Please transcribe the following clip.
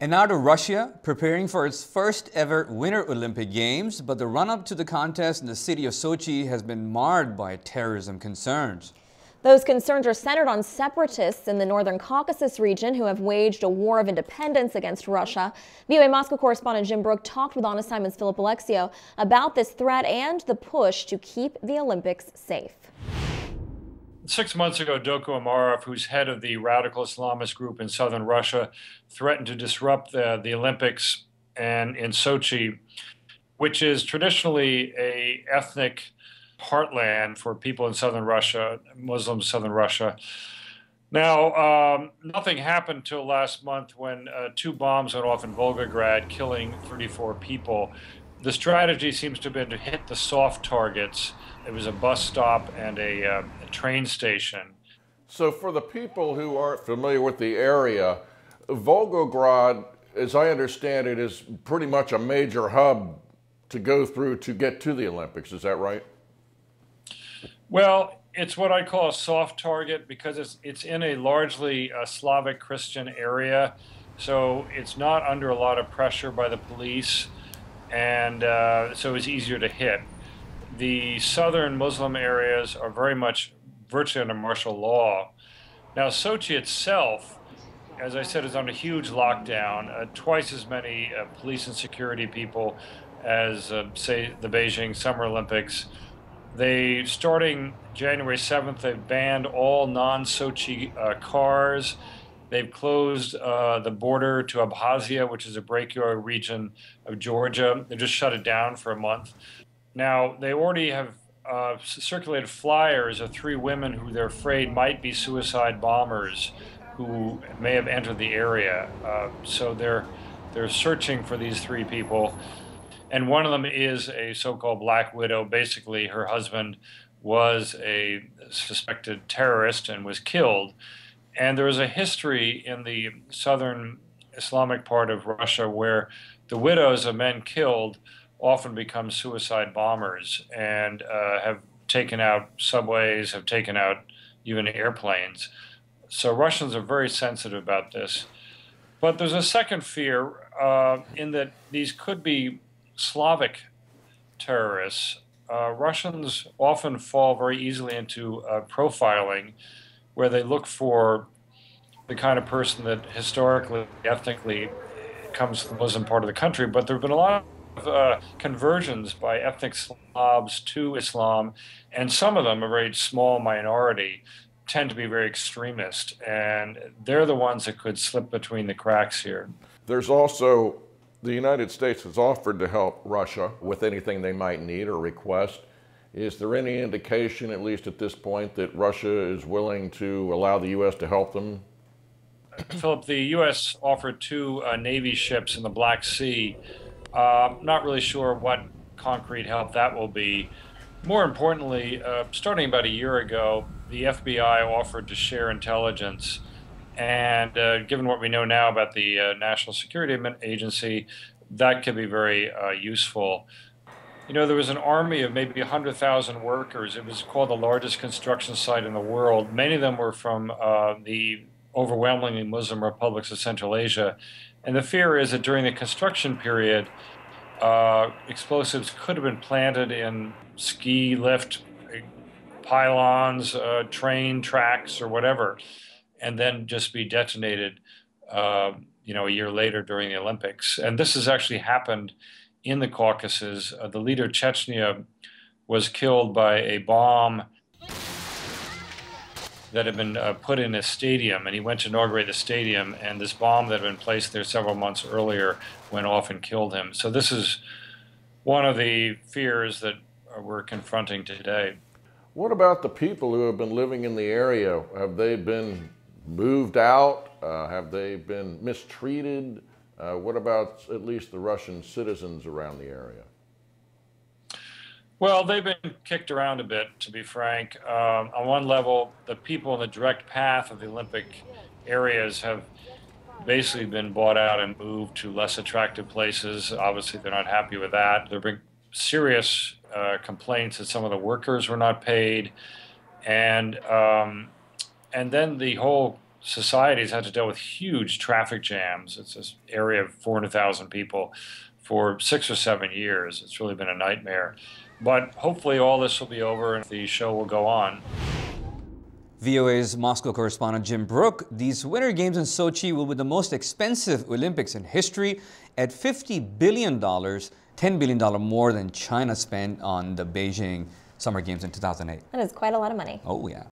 And now to Russia, preparing for its first ever Winter Olympic Games, but the run-up to the contest in the city of Sochi has been marred by terrorism concerns. Those concerns are centered on separatists in the northern Caucasus region who have waged a war of independence against Russia. VOA Moscow correspondent Brooke talked with On Assignment's Alexiou about this threat and the push to keep the Olympics safe. 6 months ago, Doku Umarov, who's head of the radical Islamist group in southern Russia, threatened to disrupt the Olympics and in Sochi, which is traditionally an ethnic heartland for people in southern Russia, Muslim southern Russia. Now, nothing happened till last month when 2 bombs went off in Volgograd, killing 34 people. The strategy seems to have been to hit the soft targets. It was a bus stop and a train station. So for the people who aren't familiar with the area, Volgograd, as I understand it, is pretty much a major hub to go through to get to the Olympics. Is that right? Well, it's what I call a soft target because it's in a largely Slavic Christian area. So it's not under a lot of pressure by the police, and so it's easier to hit. The southern Muslim areas are very much virtually under martial law. Now, Sochi itself, as I said, is on a huge lockdown, twice as many police and security people as, say, the Beijing Summer Olympics. Starting January 7th, they've banned all non-Sochi cars. They've closed the border to Abkhazia, which is a brachial region of Georgia. They just shut it down for a month. Now, they already have circulated flyers of 3 women who they're afraid might be suicide bombers who may have entered the area. So they're searching for these 3 people. And one of them is a so-called Black Widow. Basically, her husband was a suspected terrorist and was killed. And there is a history in the southern Islamic part of Russia where the widows of men killed often become suicide bombers and have taken out subways, have taken out even airplanes. So Russians are very sensitive about this. But there's a second fear in that these could be Slavic terrorists. Russians often fall very easily into profiling, where they look for the kind of person that historically, ethnically comes from the Muslim part of the country. But there have been a lot of conversions by ethnic Slavs to Islam, and some of them, a very small minority, tend to be very extremist, and they're the ones that could slip between the cracks here. There's also, the United States has offered to help Russia with anything they might need or request. Is there any indication, at least at this point, that Russia is willing to allow the U.S. to help them? Philip, the U.S. offered 2 Navy ships in the Black Sea. Not really sure what concrete help that will be. More importantly, starting about a year ago, the FBI offered to share intelligence. And given what we know now about the National Security Agency, that could be very useful. You know, there was an army of maybe 100,000 workers. It was called the largest construction site in the world. Many of them were from the overwhelmingly Muslim republics of Central Asia. And the fear is that during the construction period, explosives could have been planted in ski lift pylons, train tracks, or whatever, and then just be detonated, a year later during the Olympics. And this has actually happened in the Caucasus. The leader of Chechnya was killed by a bomb that had been put in a stadium, and he went to inaugurate the stadium, and this bomb that had been placed there several months earlier went off and killed him. So this is one of the fears that we're confronting today. What about the people who have been living in the area? Have they been moved out? Have they been mistreated? What about at least the Russian citizens around the area? Well, they've been kicked around a bit, to be frank. On one level, the people in the direct path of the Olympic areas have basically been bought out and moved to less attractive places. Obviously, they're not happy with that. There have been serious complaints that some of the workers were not paid. And then the whole societies had to deal with huge traffic jams. It's this area of 400,000 people for 6 or 7 years. It's really been a nightmare. But hopefully all this will be over and the show will go on. VOA's Moscow correspondent Jim Brooke. These Winter Games in Sochi will be the most expensive Olympics in history at $50 billion, $10 billion more than China spent on the Beijing Summer Games in 2008. That is quite a lot of money. Oh, yeah.